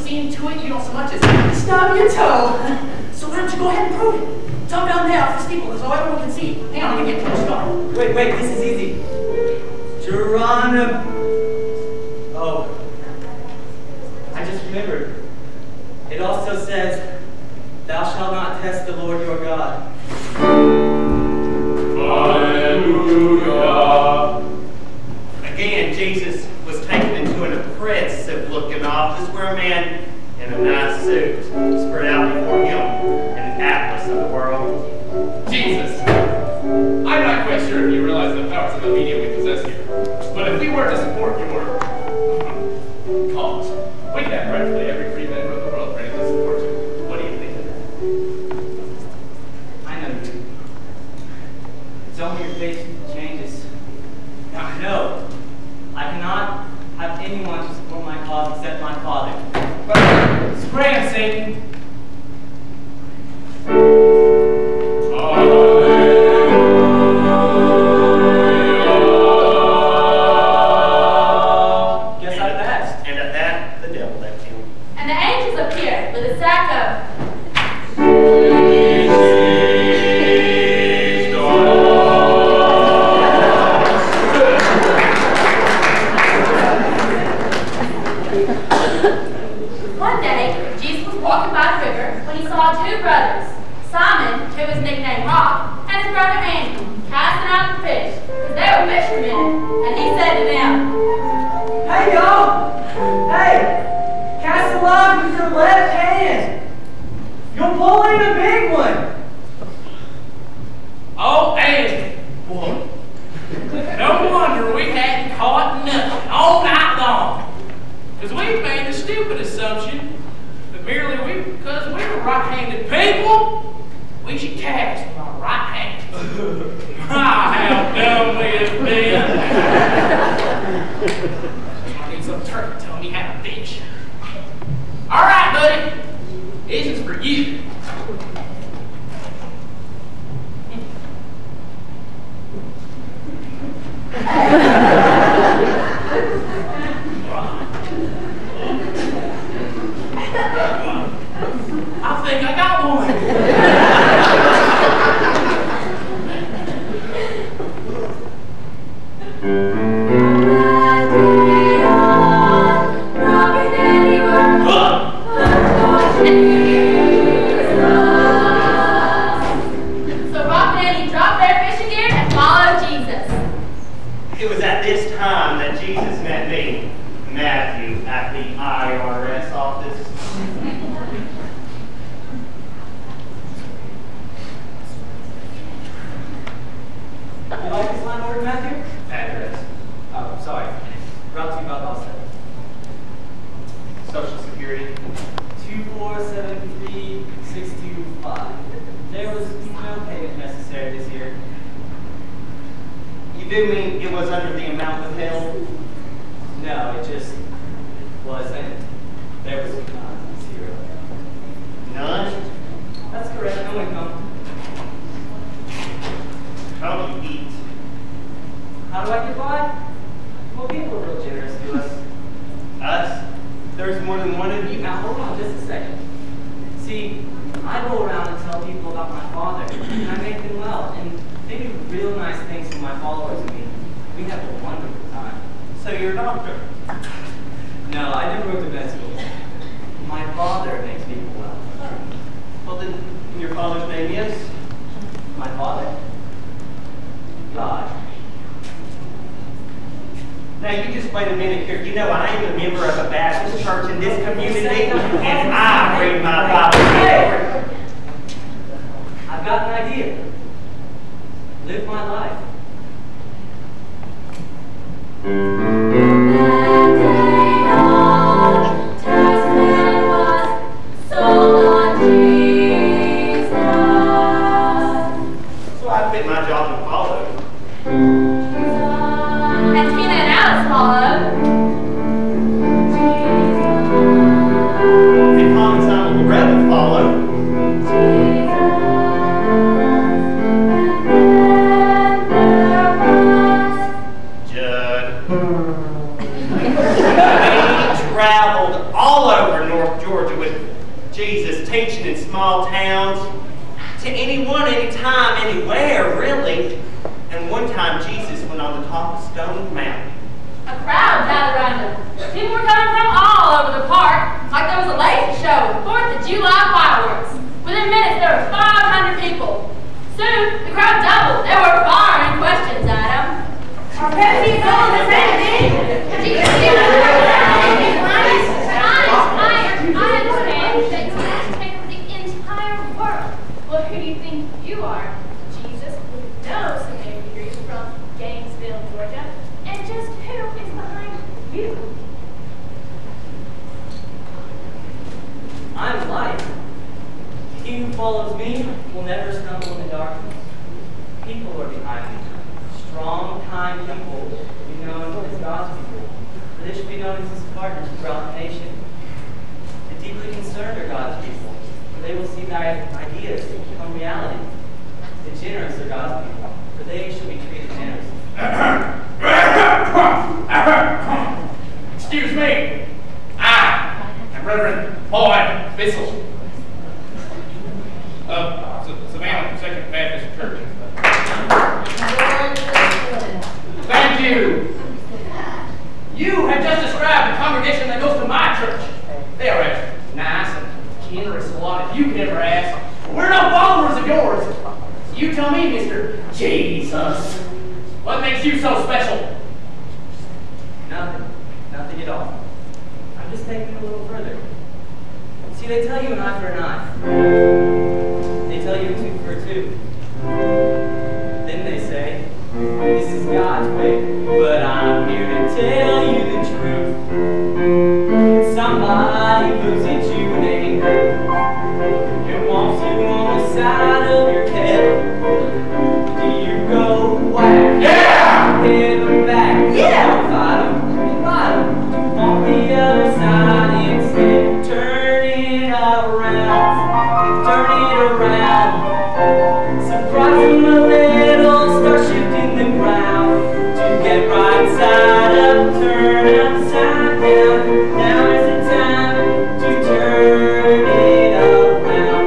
seeing to it you don't so much as stub your toe. So why don't you go ahead and prove it? Jump down there off the steeple so everyone can see. Hang on, I'll give you a push start. Wait, this is easy. Geronimo. Oh. I just remembered. It also says, thou shalt not test the Lord your God. Hallelujah. Again, Jesus was taken into an oppressive-looking office where a man in a nice suit spread out before him an atlas of the world. Jesus. I'm not quite sure if you realize the powers of the media we possess here, but if we were to support your cause, we could have practically every free member of the world ready to support you. What do you think of that? I know you. It's only your face changes. Now, no, I cannot have anyone to support my cause except my father. Scram, Satan! Guess I passed. And at that, the devil left him. And the angels appeared with a sack of One day, Jesus was walking by the river when he saw two brothers, Simon, who was nicknamed Rock, and his brother Andrew, casting out the fish, because they were fishermen. And he said to them, Hey, y'all! Hey! Cast a line with your left hand! You'll pull in a big one! Oh, Andy. No wonder we hadn't caught nothing all night long. Because we made the stupid assumption that merely because we were right-handed people, we should cast with our right hand. How dumb we have been. I need some turkey telling me how to fish. All right, buddy. This is for you. I think I got one. So Rock and Andy dropped their fishing gear and followed Jesus. It was at this time that Jesus met me, Matthew, at the IRS office. You like this line order, Matthew? Address. Oh, sorry. Brought to you by Boston. Social Security. 2473625. There was no payment necessary this year. You do mean it was under the amount withheld? No, it just wasn't. There was zero. None? That's correct. No income. How do you eat? How do I get by? Well, people are real generous to us. Us? There's more than one of you. Now, hold on just a second. See, I go around and tell people about my father, and I make them well, and they do real nice things for my followers and me. We have a wonderful time. So you're a doctor? No, I never went to med school. My father makes people well. Well, then your father's name is? My father? God. Now, you just wait a minute here. You know, I am a member of a Baptist church in this community, and I read my Bible. Hey! I've got an idea. Live my life. So I quit my job and followed. And Tina and Alice followed. And Tom and Simon Loretta followed. Judd. York, Georgia, with Jesus teaching in small towns, to anyone, anytime, anywhere, really. And one time Jesus went on the top of Stone Mountain. A crowd gathered around him. People were coming from all over the park, like there was a lazy show with 4th of July fireworks. Within minutes, there were 500 people. Soon, the crowd doubled. They were firing questions at him. Are Pepsi going to say anything? I understand that you want to take over the entire world. Well, who do you think you are? Jesus, with no seminary degrees from Gainesville, Georgia. And just who is behind you? I'm light. He who follows me will never stumble in the darkness. People are behind me. Strong, kind people will be known as God's people. For they should be known as his partners throughout the nation. The deeply concerned are God's people, for they will see thy ideas become reality. The generous are God's people, for they shall be treated generously. Excuse me. I am Reverend Boyd Bissell of Savannah Second Baptist Church. Thank you. You have just described the congregation that goes to my church. They are as nice and generous a lot as you could ever ask. We're no followers of yours. You tell me, Mr. Jesus, what makes you so special? Nothing. Nothing at all. I'm just taking it a little further. See, they tell you an eye for an eye. They tell you a tooth for a tooth. Then they say, this is God's way, but I'm here to tell you the truth. When somebody looks at you in anger and wants you on the side of your head, do you go whack? Yeah! Hit them back. Yeah! Fight them. On the other side instead, turn it around. Turn it around. Surprise them a little, start shifting the ground. To get right side up, turn upside down. Now is the time to turn it around.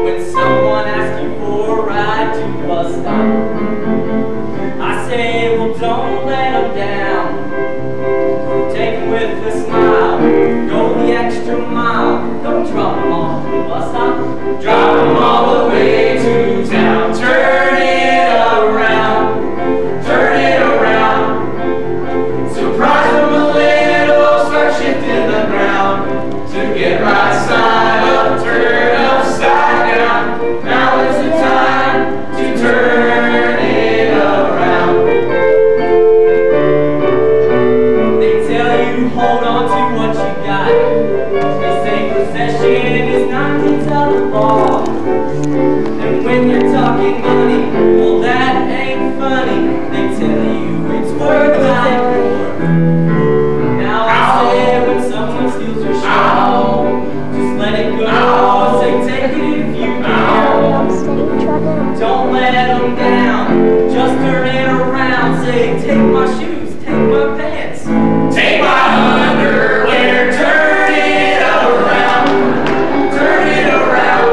When someone asks you for a ride to the bus stop, I say, well, don't let them down. Take them with a smile. Go the extra mile. Don't drop them off at the bus stop. Drop them all the way to town. Turn it around. Turn it around. Surprise them a little, start shifting the ground. To get right side up, turn upside down. Now is the time to turn it around. They tell you hold on to what you got. They say possession is not to tell the law. And when you're talking money, well that ain't funny. They tell you it's worth dying for. Now I say when someone steals your show, just let it go. Say take it if you can. Don't let them down. Just turn it around. Say take my shoes, take my pants. Take my underwear, turn it around. Turn it around.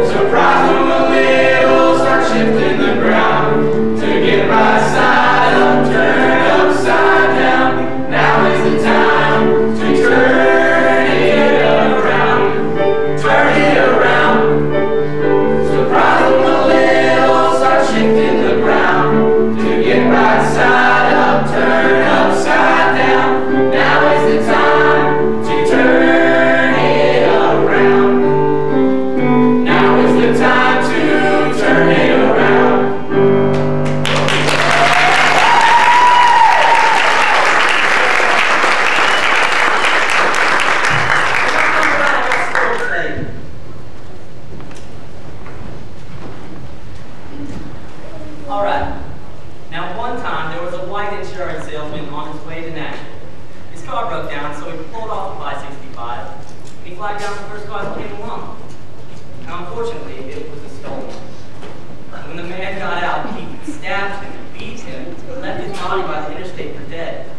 Surprise them a little, start shifting the ground. To get right side up, turn upside down. Now is the time to turn it around. Turn it around. Surprise them a little, start shifting the ground. To get right side up, turn upside down. Now is the time to turn it around. Now is the time to turn it around. Alright. Now one time there was a white insurance salesman on his way to Nashville. His car broke down, so he pulled off the 565 and he flagged down the first car that came along. Now unfortunately it was a stolen one. When the man got out, he stabbed him, beat him, and left his body by the interstate for dead.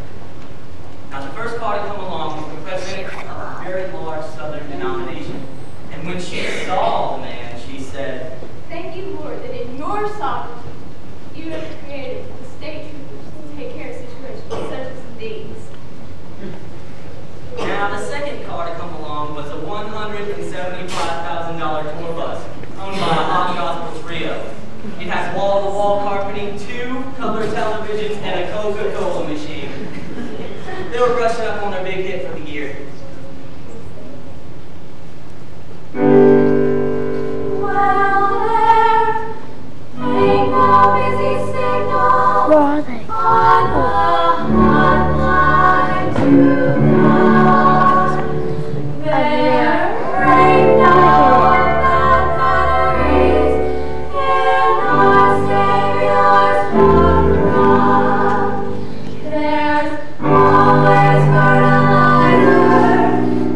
Now the first car to come along was the president of a very large southern denomination. And when she saw the man, she said, "Thank you, Lord, that in your sovereignty, you have created the state troopers to take care of situations such as these." Now, the second car to come along was a $175,000 tour bus owned by a hot gospel trio. It has wall-to-wall carpeting, 2 color televisions, and a Coca-Cola machine. They were brushing up on their big hit for the year. Well, there ain't no busy signal. Where are they? On the hotline to God. There ain't no bad batteries in our Savior's program. There's always fertilizer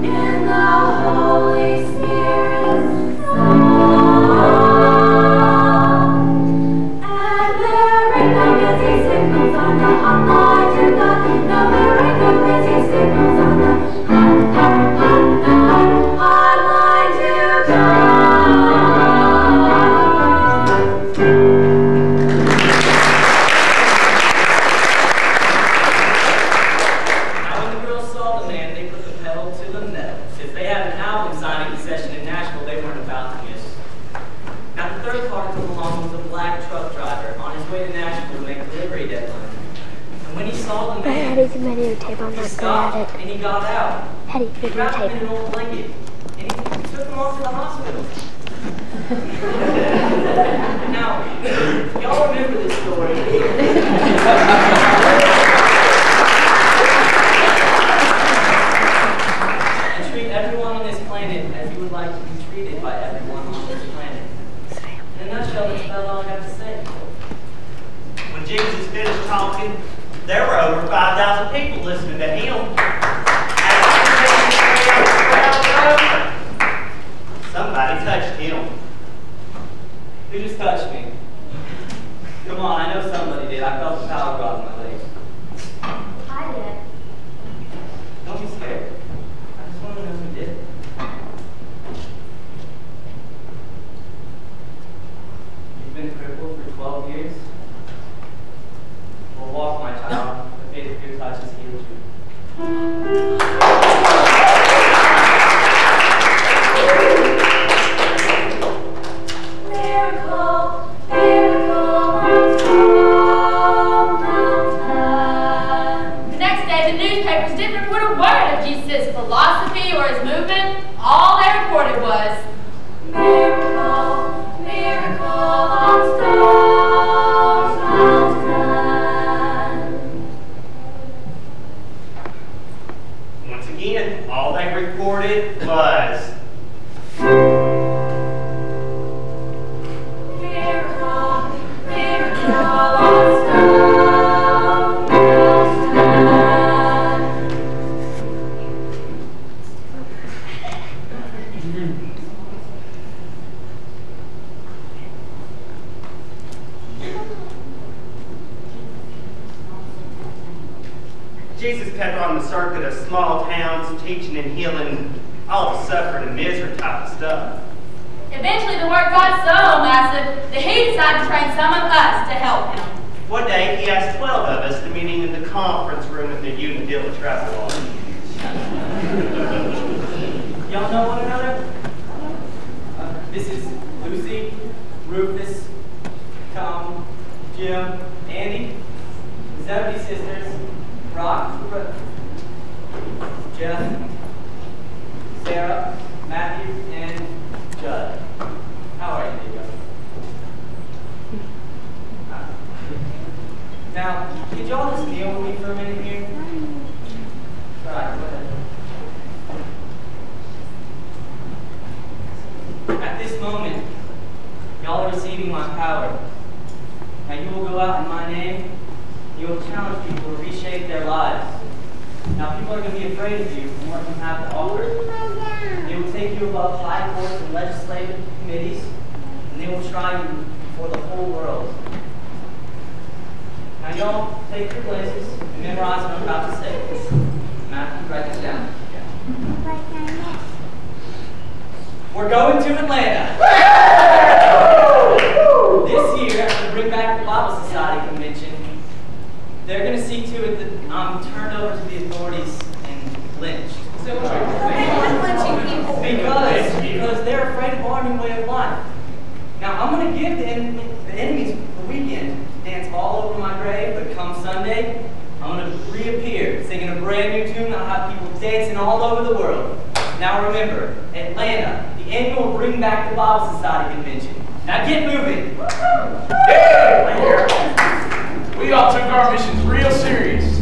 in the Holy Spirit's song. And there ain't no busy signals on the hotline to God. No, there ain't no busy signals on the hotline to God. Now, when the girls saw the man, they put the pedal to the metal. Since they had an album signing session in Nashville they weren't about to miss. Now, the third car to come along was a black truck driver on his way to Nashville to make a delivery deadline. And when he saw the man, Eddie's videotape. I'm he not good stopped at it. and he got out. Eddie, He wrapped him in videotape. an old blanket and he took him off to the hospital. Now, y'all remember this story. And treat everyone on this planet as you would like to be treated by everyone on this planet. In a nutshell, that's about all I have to say. When Jesus finished talking, there were over 5,000 people listening to him. Somebody touched him. Who just touched me? Come on, I know somebody did. I felt the power go out of my legs. I did. Don't be scared. I just want to know who did. You've been crippled for 12 years? Well, walk, my child. The faith of your touch has healed you. Miracle, miracle on Stone Mountain. The next day, the newspapers didn't report a word of Jesus' philosophy or his movement. All they reported was, Miracle, miracle on Stone Mountain. Once again, all they reported was Miracle, miracle on Stone Mountain. Jesus kept on the circuit of small towns, teaching and healing all the suffering and misery type of stuff. eventually the work got so massive that he decided to train some of us to help him. One day, he asked 12 of us to meet him in the conference room at the Unadilla Travel. Y'all know one another? This is Lucy, Rufus, Tom, Jim, Andy, the Zebedee sisters, Rock, Jeff, Sarah, Matthew, and Judd. How are you, Diego? Now, could y'all just kneel with me for a minute here? All right, go ahead. At this moment, y'all are receiving my power. Now you will go out in my name. You will challenge people to reshape their lives. Now people are going to be afraid of you and what you have to offer. They will take you above high courts and legislative committees, and they will try you before the whole world. Now y'all take your places and memorize what I'm about to say. Now write this down. We're going to Atlanta. This year, at the Bring Back the Bible Society convention, they're going to see to it that I'm turned over to the authorities and lynched. Because they're afraid of our new way of life. Now, I'm going to give the enemies the weekend to dance all over my grave, but come Sunday, I'm going to reappear, singing a brand new tune, and I'll have people dancing all over the world. Now remember, Atlanta, the annual Bring Back the Bible Society convention. Now get moving. Yeah, we all took our missions real serious,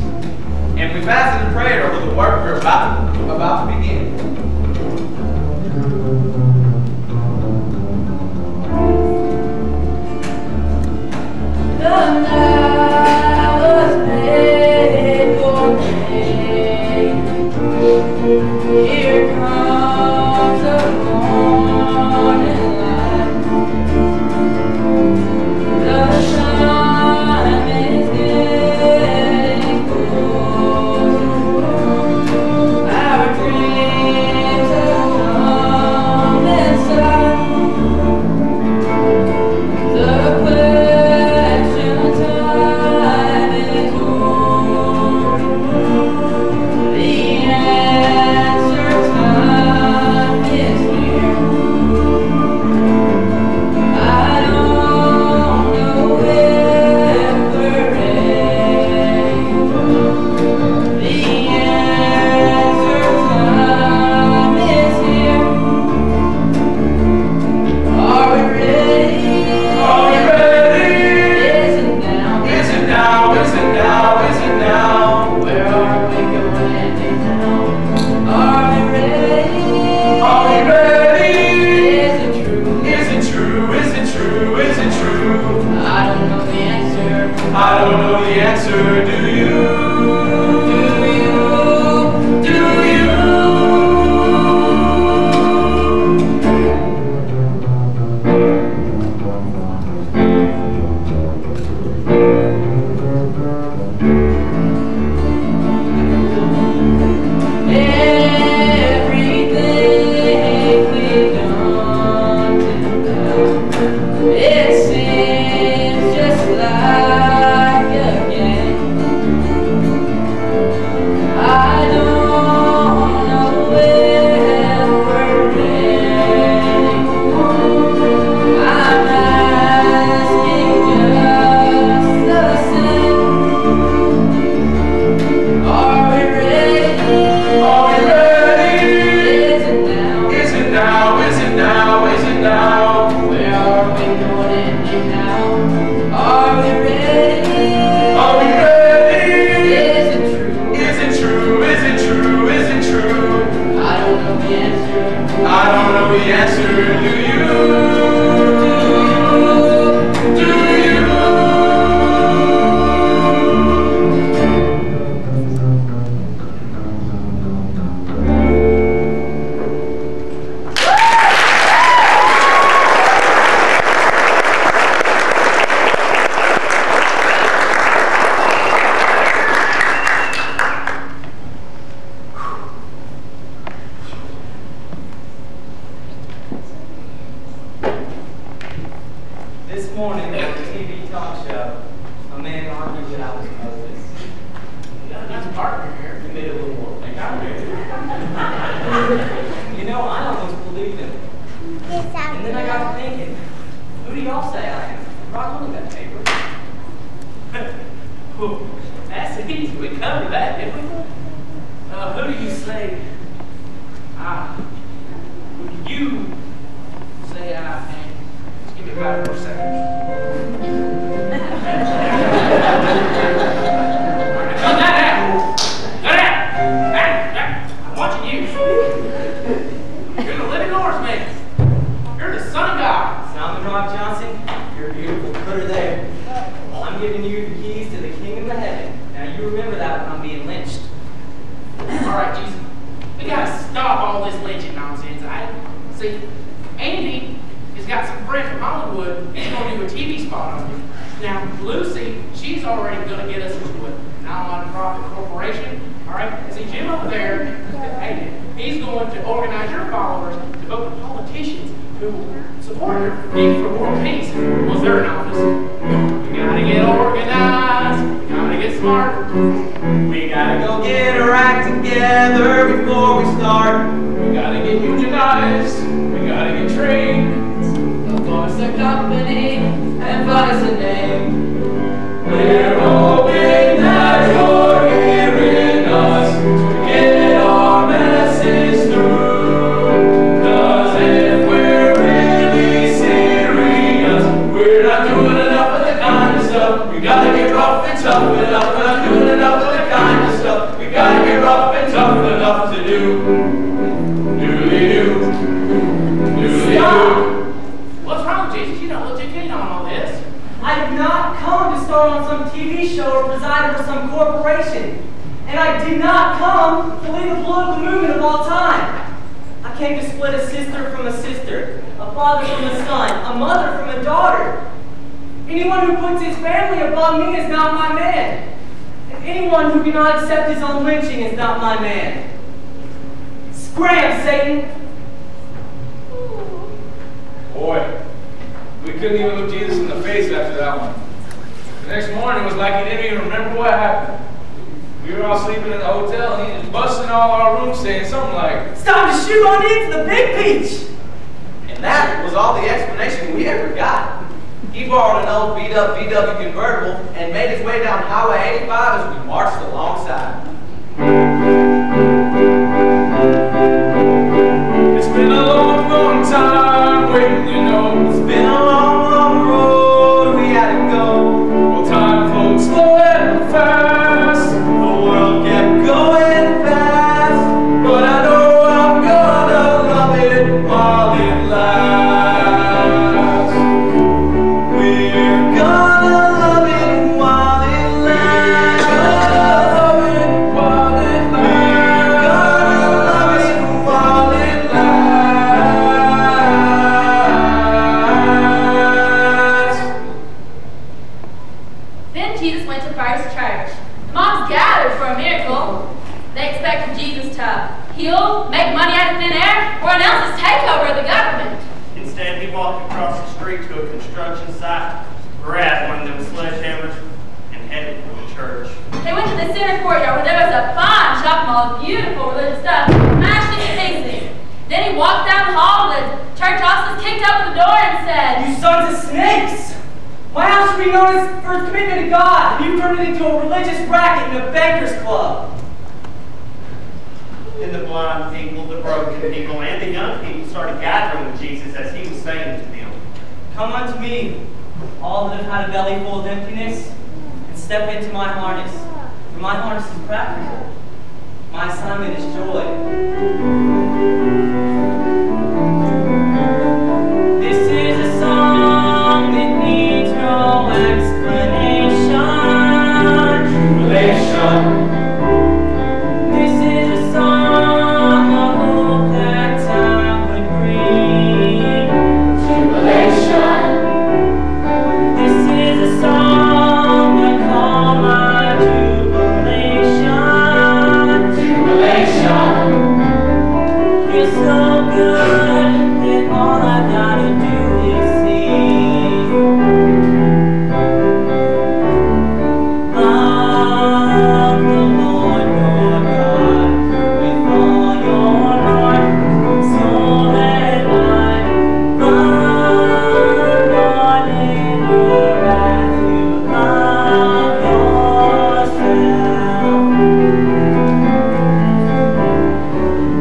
and we fasted and prayed over the work we're about to begin. The night was made for me. Here comes the morning light. The sun is getting closer. Our dreams have come inside. The question time is over. The answer time is here. I don't know if we're ready. The answer time is here. Are we ready? Are we ready? Is it now? Is it now? Is it now? Is it now? Where are we going now? Are we ready? Are we ready? Is it true? Is it true? Is it true? Is it true? I don't know the answer. I don't know the answer. Do you? Do you? Do you? Everything we've done till now, it seems just like a game. I don't know if we're ready. I'm asking just the same. Are we ready? Are we ready? Is it now? Is it now? Is it now? Is it now? Where are we going now? Are we ready? Are we ready? Is it true? Is it true? Is it true? Is it true? I don't know the answer. I don't know the answer. Do you? Do you? This morning on the TV talk show, a man argued that I was Moses. You got a nice partner here. He made it a little more. You know, I almost believed him. And then I got to thinking, who do y'all say I am? Right, look at that paper. Well, that's easy. We covered that, didn't we? Who do you say who do you say I am? Just give me 5 more seconds. Cut that out! Cut out! I'm watching you. You're the living Norseman. You're the son of God. Simon Rock Johnson, you're a beautiful critter there. I'm giving you the keys to the kingdom of heaven. Now you remember that when I'm being lynched. All right, Jesus. We gotta stop all this lynching nonsense. See, Andy has got some friends from Hollywood. He's gonna do a TV spot on you. Now, Lucy, she's already gonna get us into a non-profit corporation. All right? See, Jim over there, hey, he's going to organize your followers to vote for politicians who support your need for world peace once they're in office. We gotta get organized. We gotta get smart. We gotta go get our act together before we start. We gotta get unionized. We gotta get trained. Form us a company and find us a name. We're hoping that you're hearing us to get our message through. 'Cause if we're really serious, we're not doing enough of the kind of stuff. We gotta get rough and tough enough. We're not doing enough of the kind of stuff. We gotta get rough and tough enough to do. Doodly-doo. Doodly-doo. What's wrong, Jesus? You don't look too keen on all this. I did not come to star on some TV show or preside over some corporation. And I did not come to lead the political movement of all time. I came to split a sister from a sister, a father from a son, a mother from a daughter. Anyone who puts his family above me is not my man. And anyone who cannot accept his own lynching is not my man. Scram, Satan! Boy, we couldn't even look Jesus in the face after that one. The next morning, it was like he didn't even remember what happened. We were all sleeping in the hotel, and he was busting all our rooms saying something like, It's time to shoot on into the Big Peach! And that was all the explanation we ever got. He borrowed an old beat-up VW convertible and made his way down Highway 85 as we marched alongside. it's been a long, long time waiting, you know. It's been a long, long road we had to go. Well, time floats slow and fast, The world kept going fast, but I know I'm gonna love it while it lasts. we're gonna love it while it lasts. Love it while it We're gonna love it while it lasts. Then Jesus went to First Church. The moms gathered for a miracle. They expected Jesus to heal, make money out of thin air, or announce his takeover of the government. Instead, he walked across the street to a construction site, grabbed one of them sledgehammers, and headed for the church. They went to the center courtyard where there was a fine shopping mall of beautiful religious stuff, smashed into pieces. Then he walked down the hall, the church officers kicked open the door and said, You sons of snakes! My house should be known as for its commitment to God. You turned it into a religious racket and a bankers club. Then the blind people, the broken people, and the young people started gathering with Jesus as he was saying to them, Come unto me, all that have had a belly full of emptiness, and step into my harness. For my harness is practical. My assignment is joy. This is a song that needs no explanation. Tribulation. This is a song of hope that time would bring. Tribulation. This is a song I call my jubilation. Tribulation. You're so good that all I gotta do is see. Love the Lord your God with all your heart, soul, and mind. Love your neighbor as you love yourself.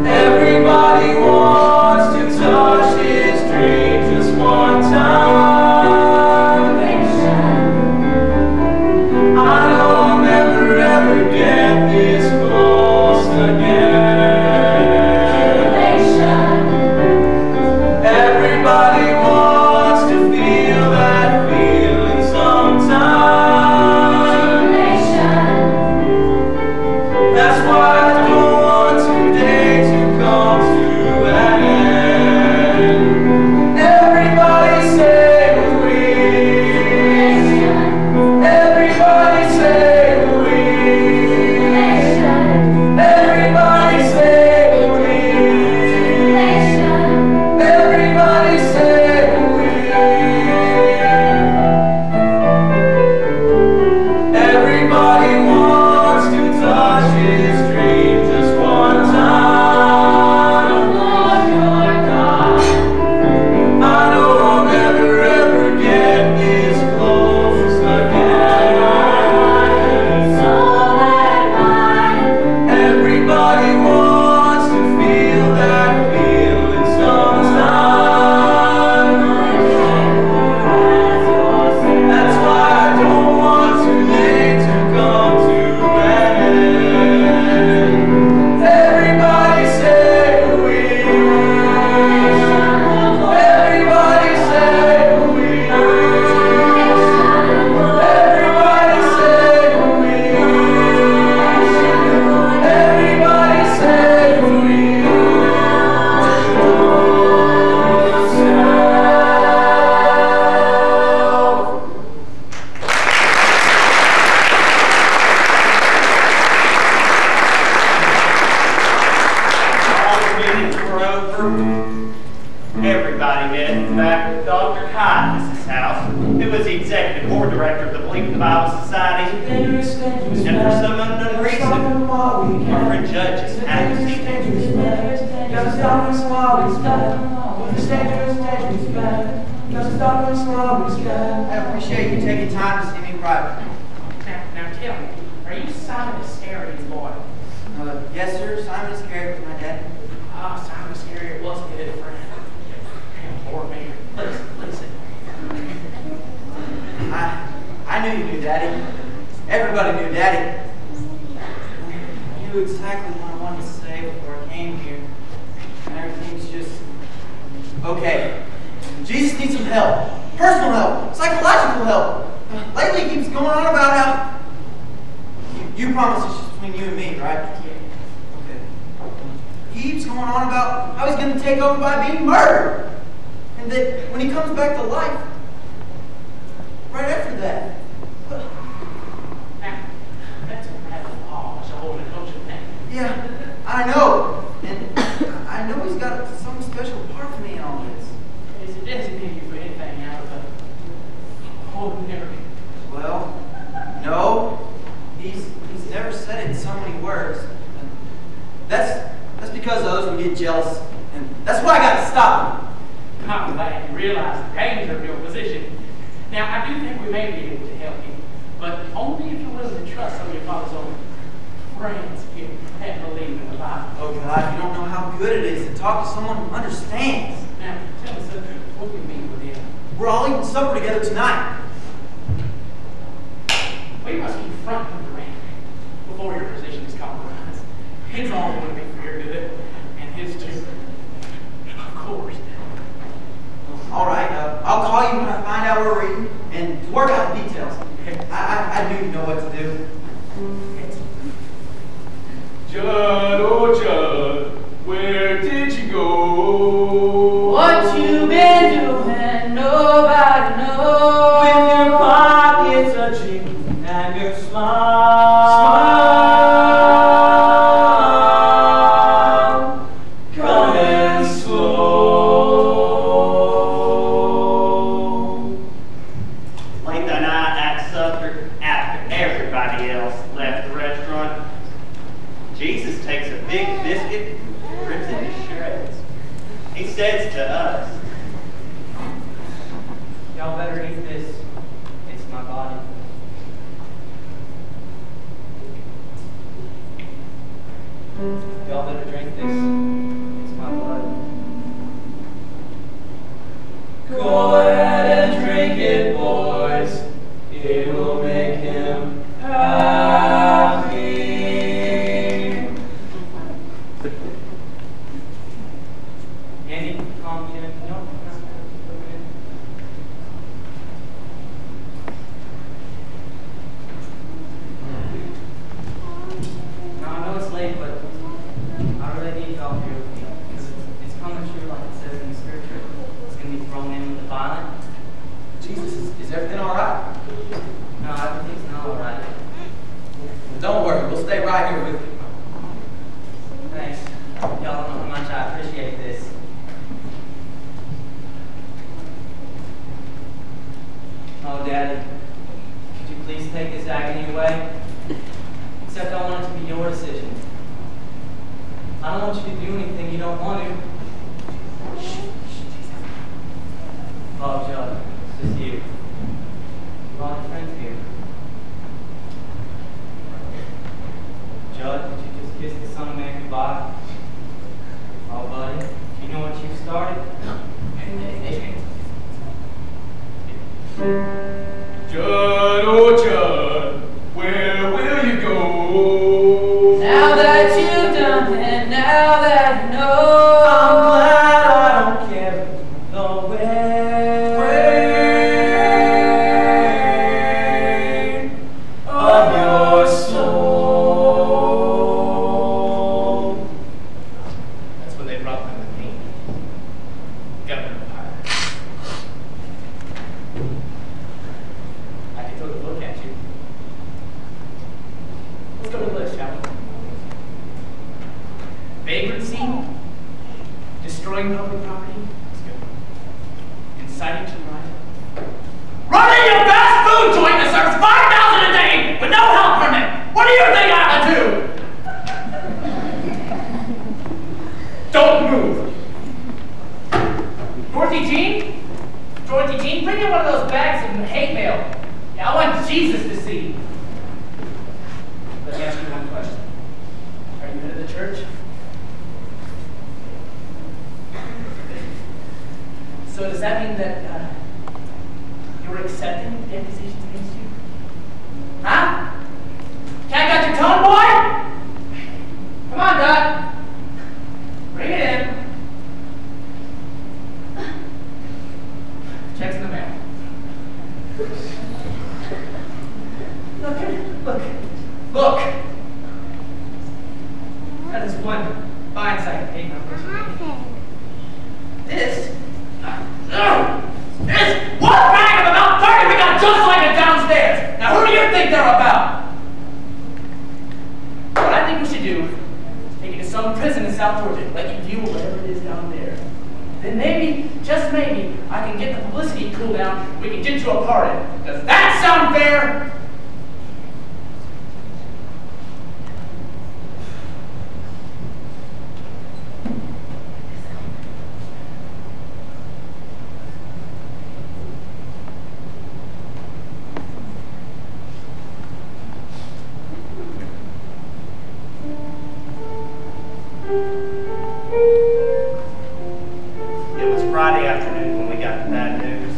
Everybody wants meetings were over, everybody met back at Dr. Caiaphas' house, who was the executive board director of the Belief in the Bible Society. And for some unknown reason, our friend Judge's had to see things. I appreciate you taking time to see me privately. Now tell me, are you Simon Iscariot's boy? Yes, sir. Simon Iscariot was my dad. Ah, Simon Iscariot was a good friend. Poor man. Listen. I knew you knew Daddy. Everybody knew Daddy. You knew exactly what I wanted to say before I came here. And everything's just okay. Jesus needs some help. Personal help. Psychological help. Lately he keeps going on about how you promised it's just between you and me, right? Okay. He keeps going on about how he's going to take over by being murdered. And that when he comes back to life, right after that. Now, that's a rather large old culture thing. Yeah, I know. And I know he's got some special part for me in all this. Is it designated you for anything out of the ordinary? Well, no. He's never said it in so many words. And that's because others would get jealous. And that's why I gotta stop him. I'm glad you realize the danger of your position. Now, I do think we may be able to help you, but only if you're willing to trust some of your father's own friends here and believe in the Bible. Oh God, you don't know how good it is to talk to someone who understands. Now, tell me something. What do you mean with him? We're all eating supper together tonight. We must confront him directly before your position is compromised. It's all going to be for your good, and his too. Of course. All right, I'll call you when I find out where we're eating and to work out the details. I knew you know what to do. Judd, oh Judd, where did you go? What you been doing? Nobody knows. With your pockets a jingling and your smile coming slow. Late that night at supper, after everybody else left the restaurant, Jesus takes a big biscuit and rips it to shreds. He says to us, Y'all better eat this. It's my body. Y'all better drink this. It's my blood. Go ahead and drink it, boys. It will make him happy. Andy, calm down. No. Now, I know it's late, but I really need y'all here with me. Because it's coming true like it says in the scripture. It's going to be thrown in with the violent. Jesus, is everything all right? No, everything's not all right. Don't worry, we'll stay right here with you. Thanks. Y'all don't know how much I appreciate this. Oh, Daddy, could you please take this agony away? Except I want it to be your decision. I don't want you to do anything you don't want to. Oh, Judd, it's just you. You all your friends here. Judd, could you just kiss the Son of Man goodbye? Oh, buddy, you know what you've started? Judd, oh Judd, where will you go? Now that you've done it, now that you know. Destroying public property. Inciting to riot. Running your fast food joint that serves 5,000 a day with no health permit. What do you think I ought to do? Don't move. Dorothy Jean, bring me one of those bags of hate mail. Yeah, I want Jesus to see. Let me ask you one question. Are you head of the church? So does that mean that you're accepting the accusations against you? Huh? Cat got your tone, boy? Come on, Doc. Bring it in. Check's in the mail. Look. That is one fine sight of hate numbers. This one bag of about 30 we got just like it downstairs. Now who do you think they're about? What I think we should do is take you to some prison in South Georgia, let you deal with whatever it is down there. Then maybe, just maybe, I can get the publicity cooled down, we can get you a pardon. Does that sound fair? Friday afternoon when we got the bad news,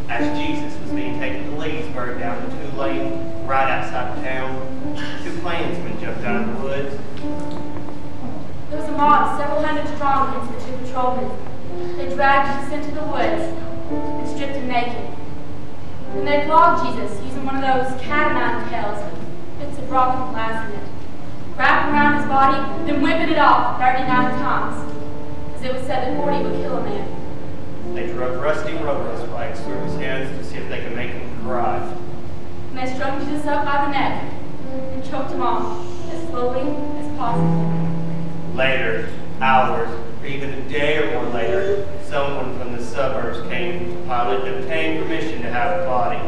as Jesus was being taken to Leesburg down to Tulane, right outside of town, 2 Klansmen jumped out of the woods. There was a mob, several hundred strong, against the 2 patrolmen. They dragged Jesus into the woods and stripped him naked. Then they flogged Jesus using one of those cat o' nine tails with bits of rock and glass in it, wrapped around his body, then whipping it off 39 times, as it was said that 40 would kill a man. They drove rusty rubber spikes through his hands to see if they could make him cry. And they strung Jesus up by the neck and choked him off as slowly as possible. Later, hours, or even a day or more later, someone from the suburbs came to Pilate and obtained permission to have the body.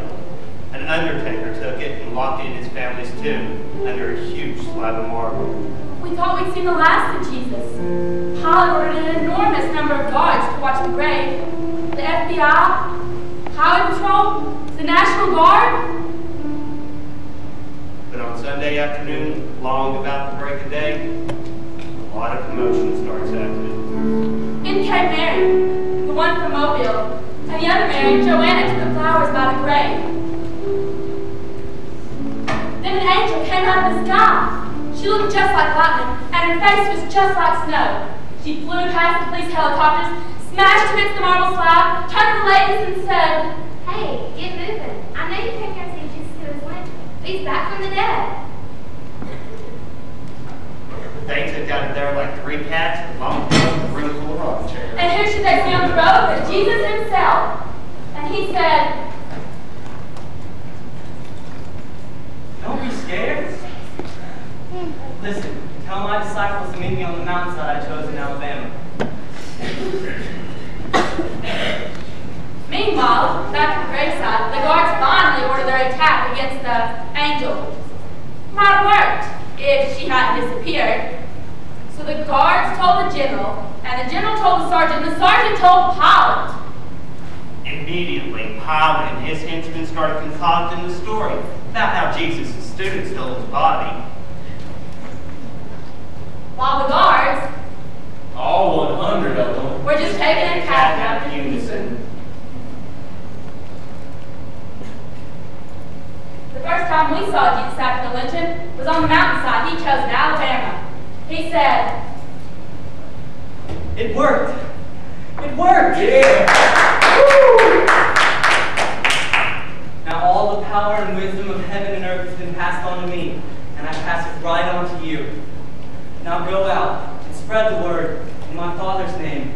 An undertaker took it and locked it in his family's tomb under a huge slab of marble. We thought we'd seen the last of Jesus. Pilate ordered an enormous number of guards to watch the grave. The FBI, Highway Patrol, the National Guard. But on Sunday afternoon, long about the break of day, a lot of commotion starts happening. In came Mary, the one from Mobile, and the other Mary, Joanna, took the flowers by the grave. Then an angel came out of the sky. She looked just like lightning, and her face was just like snow. She flew past the police helicopters, smashed against the marble slab, turned to the ladies and said, Hey, get moving. I know you came here to see Jesus who was went. He's back from the dead. They took out of there like 3 cats with long tails and room full of rocking chairs. and who should they see on the road but Jesus himself? And he said, Don't be scared. Listen, tell my disciples to meet me on the mountainside I chose in Alabama. Meanwhile, back at the graveside, the guards finally ordered their attack against the angel. Might have worked if she hadn't disappeared. So the guards told the general, and the general told the sergeant told Pilate. Immediately, Pilate and his henchmen started concocting the story about how Jesus' students stole his body. While the guards All 100 of them. were just taking in captive. Unison. The first time we saw Jesus after the lynching was on the mountainside he chose in Alabama. He said, It worked. It worked. Yeah. Now all the power and wisdom of heaven and earth has been passed on to me, and I pass it right on to you. Now go out and spread the word in my Father's name.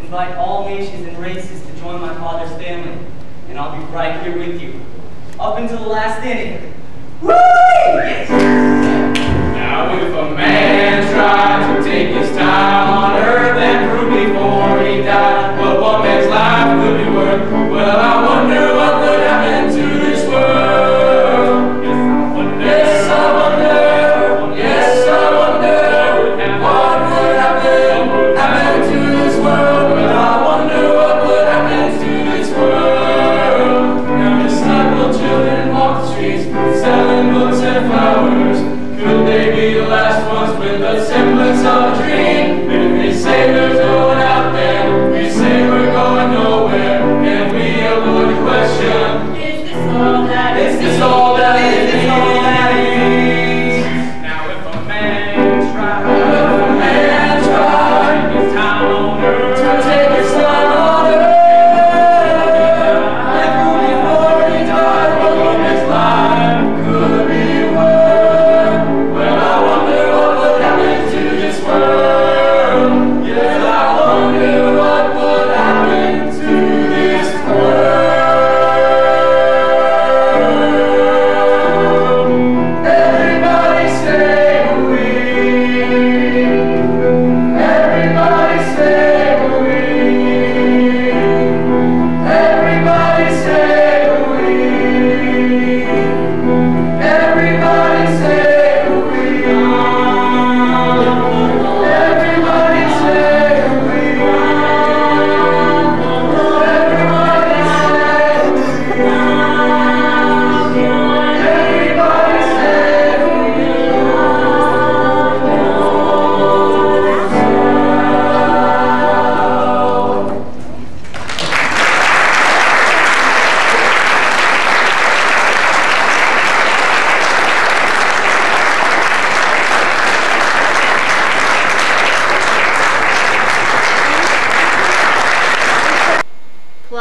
Invite all nations and races to join my Father's family, and I'll be right here with you, up until the last inning. Woo! Yes! Now if a man tried to take his time on earth and prove me for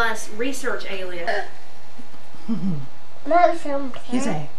anonymous research alias. He's a